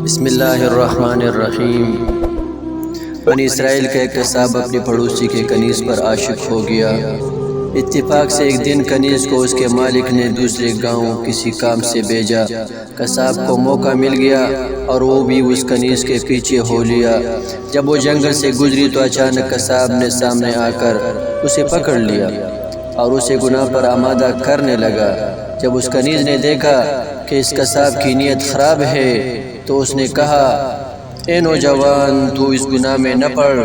بسم اللہ الرحمن الرحیم۔ بنی اسرائیل کا ایک قصاب اپنی پڑوسی کے کنیز پر عاشق ہو گیا۔ اتفاق سے ایک دن کنیز کو اس کے مالک نے دوسرے گاؤں کسی کام سے بھیجا۔ قصاب کو موقع مل گیا اور وہ بھی اس کنیز کے پیچھے ہو لیا۔ جب وہ جنگل سے گزری تو اچانک قصاب نے سامنے آ کر اسے پکڑ لیا اور اسے گناہ پر آمادہ کرنے لگا۔ جب اس کنیز نے دیکھا کہ اس قصاب کی نیت خراب ہے تو اس نے کہا، اے نوجوان، تو اس گناہ میں نہ پڑ۔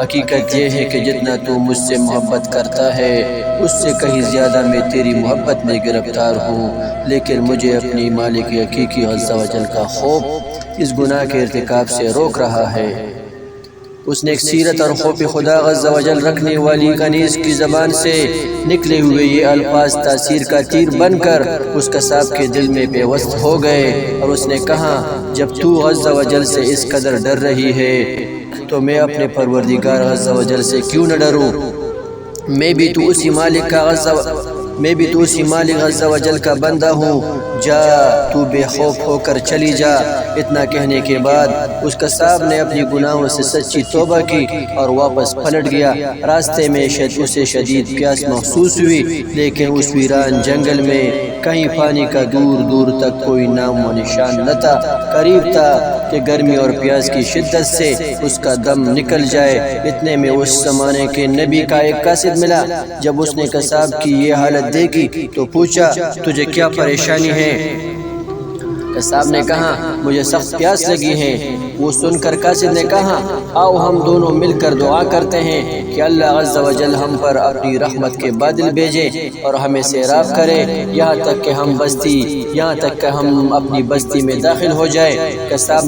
حقیقت یہ ہے کہ جتنا تو مجھ سے محبت کرتا ہے اس سے کہیں زیادہ میں تیری محبت میں گرفتار ہوں، لیکن مجھے اپنی مالک حقیقی عز و جل کا خوف اس گناہ کے ارتکاب سے روک رہا ہے۔ اس نے ایک سیرت اور خوف خدا عز و جل رکھنے والی کنیز کی زبان سے نکلے ہوئے یہ الفاظ تاثیر کا تیر بن کر اس قصاب کے دل میں پیوست ہو گئے، اور اس نے کہا، جب تو عز و جل سے اس قدر ڈر رہی ہے تو میں اپنے پروردگار عز و جل سے کیوں نہ ڈروں؟ میں بھی تو اسی مالک عز و جل کا بندہ ہوں، جا تو بے خوف ہو کر چلی جا۔ اتنا کہنے کے بعد اس قصاب نے اپنی گناہوں سے سچی توبہ کی اور واپس پلٹ گیا۔ راستے میں اسے شدید پیاس محسوس ہوئی، لیکن اس ویران جنگل میں کہیں پانی کا دور دور تک کوئی نام و نشان نہ تھا۔ قریب تھا کہ گرمی اور پیاس کی شدت سے اس کا دم نکل جائے۔ اتنے میں اس زمانے کے نبی کا ایک قاصد ملا۔ جب اس نے قصاب کی یہ حالت دیکھی تو پوچھا، تجھے کیا پریشانی ہے؟ قصاب نے کہا، مجھے سخت پیاس لگی ہے۔ وہ سن کر قاصد نے کہا، آؤ ہم دونوں مل کر دعا کرتے ہیں کہ اللہ عز و جل ہم پر اپنی رحمت کے بادل بھیجے اور ہمیں سیراب کرے یہاں تک کہ ہم اپنی بستی میں داخل ہو جائے۔ قصاب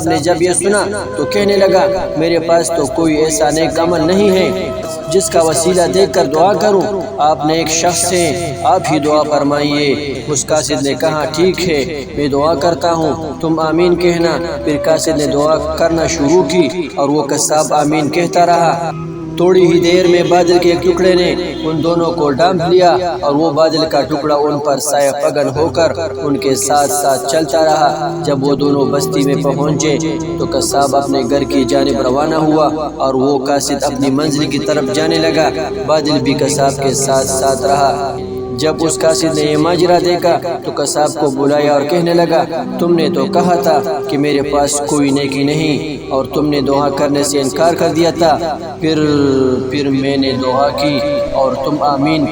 نے جب یہ سنا تو کہنے لگا، میرے پاس تو کوئی ایسا نیک عمل نہیں ہے جس کا وسیلہ دیکھ کر دعا کروں۔ آپ نے ایک شخص ہیں، آپ ہی دعا فرمائیے۔ اس قاصد نے کہا، ٹھیک ہے، میں دعا کرتا ہوں، تم آمین کہنا۔ پھر قاصد نے دعا کرنا شروع کی اور وہ قصاب آمین کہتا رہا۔ تھوڑی ہی دیر میں بادل کے ایک ٹکڑے نے ان دونوں کو ڈھانپ لیا اور وہ بادل کا ٹکڑا ان پر سایہ پگن ہو کر ان کے ساتھ ساتھ چلتا رہا۔ جب وہ دونوں بستی میں پہنچے تو قصاب اپنے گھر کی جانب روانہ ہوا اور وہ قاصد اپنی منزل کی طرف جانے لگا۔ بادل بھی قصاب کے ساتھ ساتھ رہا۔ جب اس قاصد نے یہ ماجرا دیکھا تو قصاب کو بلایا اور کہنے لگا، تم نے تو کہا تھا کہ میرے پاس کوئی نیکی نہیں اور تم نے دعا کرنے سے انکار کر دیا تھا۔ پھر میں نے دعا کی اور تم آمین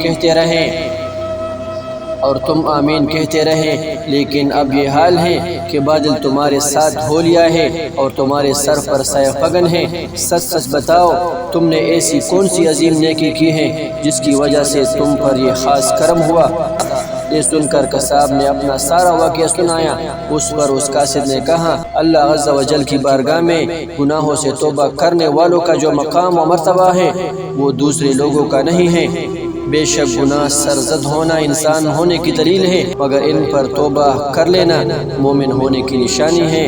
کہتے رہے، لیکن اب یہ حال ہے کہ بادل تمہارے ساتھ ہو لیا ہے اور تمہارے سر پر سایہ پگن ہے۔ سچ سچ بتاؤ، تم نے ایسی کون سی عظیم نیکی کی ہے جس کی وجہ سے تم پر یہ خاص کرم ہوا؟ یہ سن کر قصاب نے اپنا سارا واقعہ سنایا۔ اس پر اس قاصد نے کہا، اللہ عز و جل کی بارگاہ میں گناہوں سے توبہ کرنے والوں کا جو مقام و مرتبہ ہے وہ دوسرے لوگوں کا نہیں ہے۔ بے شک گناہ سرزد ہونا انسان ہونے کی دلیل ہے، مگر ان پر توبہ کر لینا مومن ہونے کی نشانی ہے۔